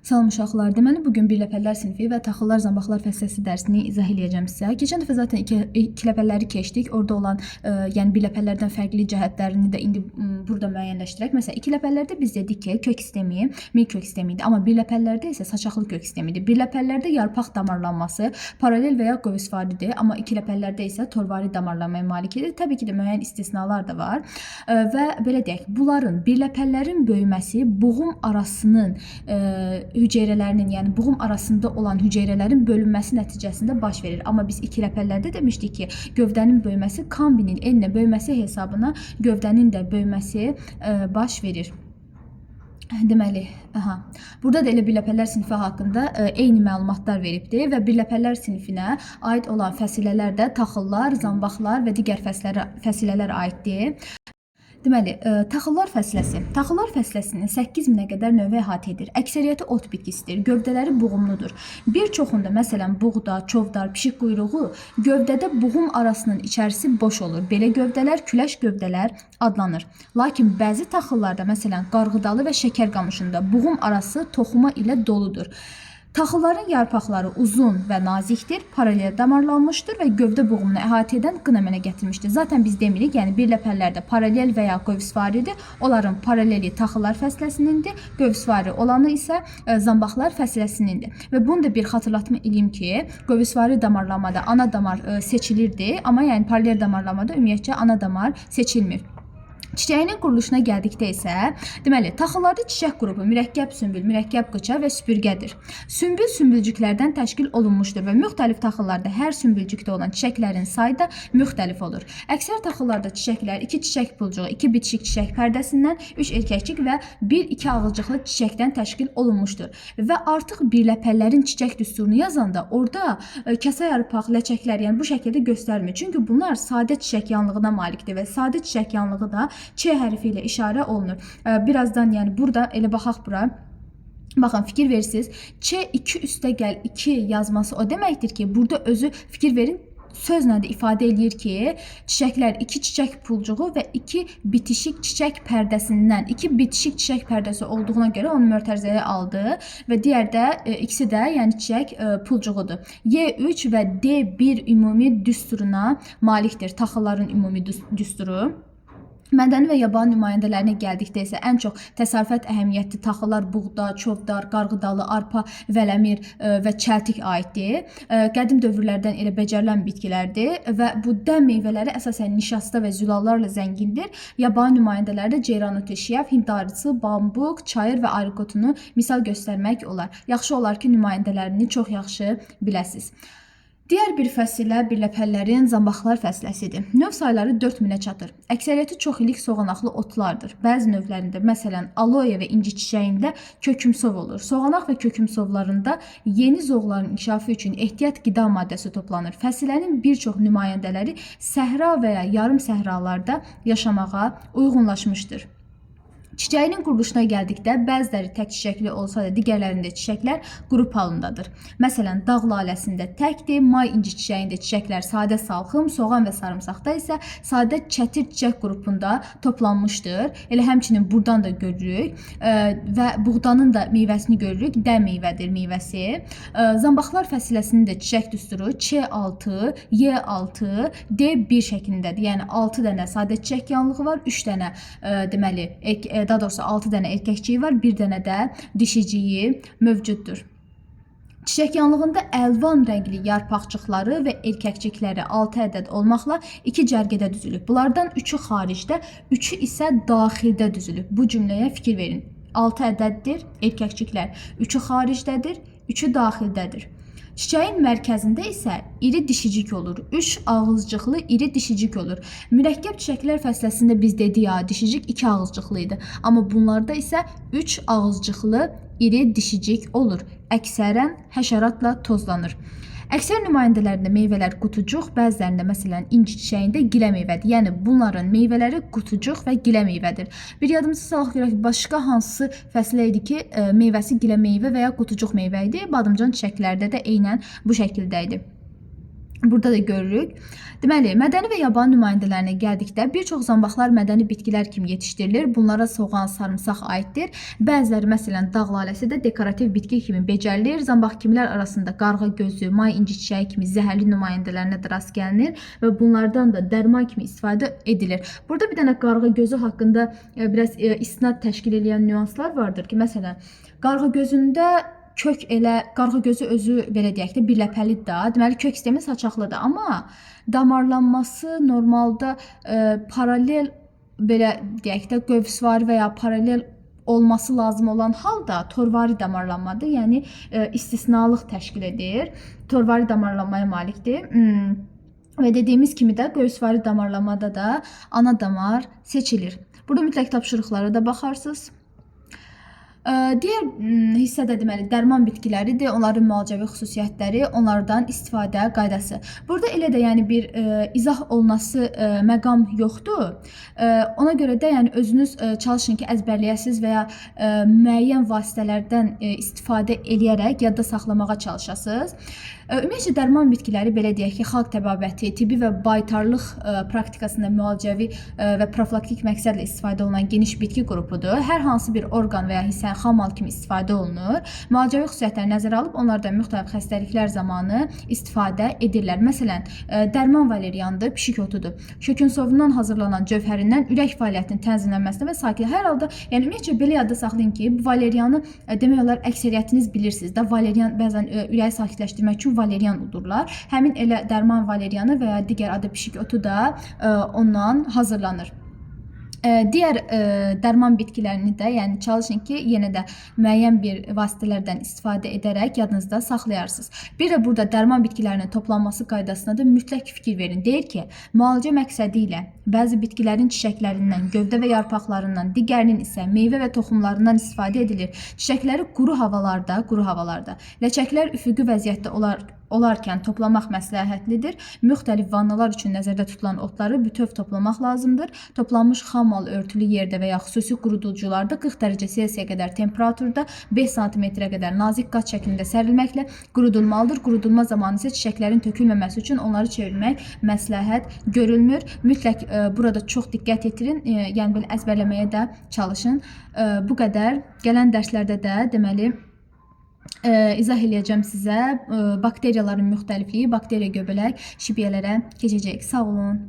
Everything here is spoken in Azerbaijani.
Salam uşaqlar, deməli bugün birləpərlər sinfi və taxıllar, zambaqlar fəsləsi dərsini izah edəcəm sizə. Keçən dəfə zaten ikiləpərləri keçdik. Orada olan yəni birləpərlərdən fərqli cəhətlərini də indi burada müəyyənləşdirək. Məsələn, ikiləpərlərdə biz dedik ki, kök sistemi mil kök sistemi idi, amma birləpərlərdə isə saçaqlı kök sistemi idi. Birləpərlərdə yarpaq damarlanması paralel və ya qövsfaridir, amma ikiləpərlərdə isə torvari damarlanmaya malikdir. Təbii ki də müəyyən istisnalar da var. Və belə deyək, bunların birləpərlərin böyüməsi buğum arasının hüceyrələrinin, yəni buğum arasında olan hüceyrələrin bölünməsi nəticəsində baş verir. Amma biz ikiləpərlərdə demişdik ki, gövdənin böyüməsi kombinin enlə böyüməsi hesabına gövdənin də böyüməsi baş verir. Deməli, burada da elə birləpərlər sinfi haqqında eyni məlumatlar veribdir və birləpərlər sinifinə aid olan fəsilələr də taxıllar, zambaqlar və digər fəsilələr aiddir. Deməli, taxıllar fəsiləsi. Taxıllar fəsiləsinin 8000-ə qədər növə əhatə edir. Əksəriyyəti ot bitkisidir. Gövdələri buğumludur. Bir çoxunda, məsələn, buğda, çovdar, pişik quyruğu gövdədə buğum arasının içərisi boş olur. Belə gövdələr küləş gövdələr adlanır. Lakin bəzi taxıllarda, məsələn, qarğıdalı və şəkər qamışında buğum arası toxuma ilə doludur. Taxılların yarpaqları uzun və nazikdir, paralel damarlanmışdır və gövdə buğumunu əhatə edən qın əmələ gətirmişdir. Zaten biz demirik, yəni birləpərlərdə paralel və ya qövsfaridir. Onların paraleli taxıllar fəsiləsinинdir, qövsfari olanı isə zambaqlar fəsiləsinинdir. Və bunu da bir xatırlatma eləyim ki, qövsfari damarlamada ana damar seçilirdi, amma yəni paralel damarlamada ümumiyyətcə ana damar seçilmir. Çiçəyinin quruluşuna gəldikdə isə, deməli, taxıllarda çiçək qrupu mürəkkəb sümbül, mürəkkəb qıça və süpürgədir. Sümbül sümbülcüklərdən təşkil olunmuşdur və müxtəlif taxıllarda hər sümbülcükdə olan çiçəklərin sayı da müxtəlif olur. Əksər taxıllarda çiçəklər 2 çiçək pulcuğu, 2 bitişik çiçək pərdəsindən, 3 erkəkcik və 1-2 ağızcıqlı çiçəkdən təşkil olunmuşdur. Və artıq birləpərlərin çiçək düsturunu yazanda orada kəsə yarpaq, ləçəklər, yəni bu şəkildə göstərmir. Çünki bunlar sadə çiçək yanlığına malikdir və sadə çiçək yanlığı da Ç hərfi ilə işarə olunur. Birazdan yəni burada elə baxaq bura. Baxın, fikir verirsiniz. Ç2 üstə gəl 2 yazması o deməkdir ki, burada özü fikir verin. Sözlə də ifadə eləyir ki, çiçəklər 2 çiçək pulcuğu və 2 bitişik çiçək pərdəsindən 2 bitişik çiçək pərdəsi olduğuna görə onu mörtəzəyə aldı və digər də ikisi də yəni çiçək pulcuğudur. Y3 və D1 ümumi düsturuna malikdir. Taxılların ümumi düsturu. Mədəni və yabani nümayəndələrinə gəldikdə isə ən çox təsərrüfat əhəmiyyətli taxıllar buğda, çovdar, qarğıdalı, arpa, vələmir və çəltik aiddir. Qədim dövrlərdən elə becərilən bitkilərdir və bu dən meyvələri əsasən nişasta və zülallarla zəngindir. Yabani nümayəndələrdə ceyranötü, şiyaf, hind darısı, bambuq, çayır və arikotunu misal göstərmək olar. Yaxşı olar ki, nümayəndələrini çox yaxşı biləsiniz. Digər bir fəsilə birləpərlərin zambaqlar fəsiləsidir. Növ sayları 4000-ə çatır. Əksəriyyəti çox illik soğanaqlı otlardır. Bəzi növlərində, məsələn, aloe və inci çiçəyində kökümsov olur. Soğanaq və kökümsovlarında yeni zoğların inkişafı üçün ehtiyat qida maddəsi toplanır. Fəsilənin bir çox nümayəndələri səhra və ya yarım səhralarda yaşamağa uyğunlaşmışdır. Çiçəyinin quruluşuna gəldikdə bəziləri tək çiçəkli olsa da digərlərində çiçəklər qrup halındadır. Məsələn, dağ laləsində təkdir, may inci çiçəyində çiçəklər sadə salxım, soğan və sarımsaqda isə sadə çətir çiçək qrupunda toplanmışdır. Elə həmçinin buradan da görürük və buğdanın da meyvəsini görürük. Dən meyvədir meyvəsi. Zambaqlar fəsiləsinin də çiçək düsturu Ç6, Y6, D1 şəklindədir. Yəni 6 dənə sadə çiçək yanlığı var, 3 dənə deməli daha doğrusu 6 dənə erkəkciyi var, 1 dənə də dişiciyi mövcuddur. Çiçək yanlığında əlvan rəngli yarpaqcıqları və erkəkcikləri 6 ədəd olmaqla 2 cərgədə düzülüb. Bunlardan 3-ü xaricdə, 3-ü isə daxildə düzülüb. Bu cümləyə fikir verin. 6 ədəddir erkəkciklər, 3-ü xaricdədir, 3-ü daxildədir. Çiçəyin mərkəzində isə iri dişicik olur. 3 ağızcıqlı iri dişicik olur. Mürəkkəb çiçəklər fəsiləsində biz dedik ya, dişicik 2 ağızcıqlı idi. Amma bunlarda isə 3 ağızcıqlı iri dişicik olur. Əksərən həşəratla tozlanır. Əksər nümayəndələrində meyvələr qutucuq, bəzilərində məsələn inci çiçəyində gilə meyvədir. Yəni bunların meyvələri qutucuq və gilə meyvədir. Bir yadımızı salaq görək, başqa hansı fəsilə idi ki, meyvəsi gilə meyvə və ya qutucuq meyvə idi. Badımcan çiçəklərdə də eynən bu şəkildə idi. Burada da görürük. Deməli, mədəni və yabani nümayəndələrinə gəldikdə bir çox zambaqlar mədəni bitkilər kimi yetişdirilir. Bunlara soğan, sarımsaq aiddir. Bəziləri, məsələn, dağ laləsi də dekorativ bitki kimi becərilir. Zambaq kimilər arasında qarğa gözü, may inci çiçəyi kimi zəhərli nümayəndələrinə də rast gəlinir və bunlardan da dərman kimi istifadə edilir. Burada bir dənə qarğa gözü haqqında biraz istinad təşkil edən nüanslar vardır ki, məsələn, qarğa gözündə kök elə qarğa gözü özü belə deyək də birləpəlidir də. Deməli kök sistemi saçaqlıdır, amma damarlanması normalda paralel belə deyək də qövsvari və ya paralel olması lazım olan halda torvari damarlanmadır. Yəni istisnalıq təşkil edir. Torvari damarlanmaya malikdir. Və dediyimiz kimi də qövsvari damarlamada da ana damar seçilir. Burada mütləq tapşırıqlara da baxarsınız. Digər hissədə deməli dərman bitkiləridir. Onların müalicəvi xüsusiyyətləri, onlardan istifadə qaydası. Burada elə də yəni bir izah olunası məqam yoxdur. Ona görə də yəni özünüz çalışın ki, əzbərləyəsiniz və ya müəyyən vasitələrdən istifadə eləyərək yadda saxlamağa çalışasınız. Ümumiyyətlə dərman bitkiləri belə deyək ki, xalq təbabəti, tibbi və baytarlıq praktikasında müalicəvi və profilaktik məqsədlə istifadə olunan geniş bitki qrupudur. Hər hansı bir orqan və ya hissənin xam mal kimi istifadə olunur. Müalicəvi xüsusiyyətləri nəzərə alıb onlardan müxtəlif xəstəliklər zamanı istifadə edirlər. Məsələn, dərman valeriyandır, pişik otudur. Şökünsovundan hazırlanan cövhərindən ürək fəaliyyətinin tənzimlənməsinə və sakit. Hər halda, yəni ümumiyyətlə belə yadda saxlayın ki, bu valeriyanı demək olar əksəriyyətiniz bilirsiniz də. Valeriyan bəzən ürəyi sakitləşdirmək üçün valeriyan udurlar. Həmin elə dərman valeriyanı və ya digər adı pişik otu da ondan hazırlanır. Digər dərman bitkilərini də, yəni çalışın ki, yenə də müəyyən bir vasitələrdən istifadə edərək yadınızda saxlayarsınız. Bir də burada dərman bitkilərinin toplanması qaydasına da mütləq fikir verin. Deyir ki, müalicə məqsədi ilə bəzi bitkilərin çiçəklərindən, gövdə və yarpaqlarından, digərinin isə meyvə və toxumlarından istifadə edilir. Çiçəkləri quru havalarda, ləçəklər üfüqi vəziyyətdə olarkən toplamaq məsləhətlidir. Müxtəlif vannalar üçün nəzərdə tutulan otları bütöv toplamaq lazımdır. Toplanmış xam mal örtülü yerdə və ya xüsusi quruducularda 40 dərəcə Selsiyə qədər temperaturda 5 sm-ə qədər nazik qat şəklində sərilməklə qurudulmalıdır. Qurudulma zamanı isə çiçəklərin tökülməməsi üçün onları çevirmək məsləhət görülmür. Mütləq burada çox diqqət yetirin, yəni belə əzbərləməyə də çalışın. Bu qədər. Gələn dərslərdə də deməli izah eləyəcəm sizə bakteriyaların müxtəlifliyi, bakteriya göbələk şibiyyələrə keçəcək. Sağ olun.